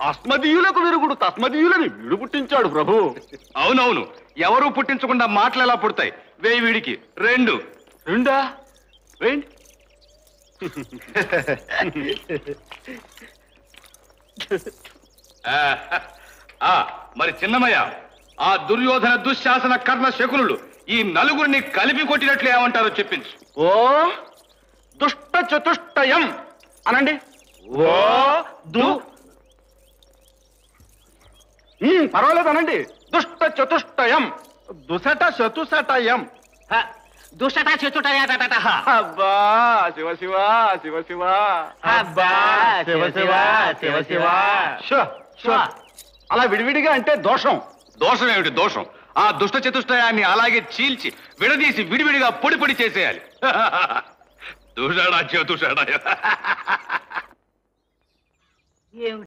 అస్మదీయులకు విరుగుడు తస్మదీయులని వీడు పుట్టించాడు ప్రభు. అవునవును, ఎవరు పుట్టించకుండా మాటలు ఎలా పుడతాయి? వేయి వీడికి రెండు. రెండా? వేయండి. మరి చిన్నమయ్య, ఆ దుర్యోధన దుశ్శాసన కర్ణ శకునులు ఈ నలుగురిని కలిపి కొట్టినట్లు ఏమంటారో చెప్పించు. ఓ దుష్ట చతుష్టయం అనండి. ఓ దు పర్వాలేదు అనండి. దుష్ట చతుష్టయం. దుసట చతుసటయం. దుష్టట చెట్టుట అబ్బా శివ శివ శివ శివ. అబ్బా శివ శివ శివ శివ. శివ, శివ. అలా విడివిడిగా అంటే దోషం. దోషం ఏమిటి దోషం? ఆ దుష్ట చతుష్టయాన్ని అలాగే చీల్చి విడదీసి విడివిడిగా పొడి పొడి చేసేయాలి. దుషాడా చతుషాడా.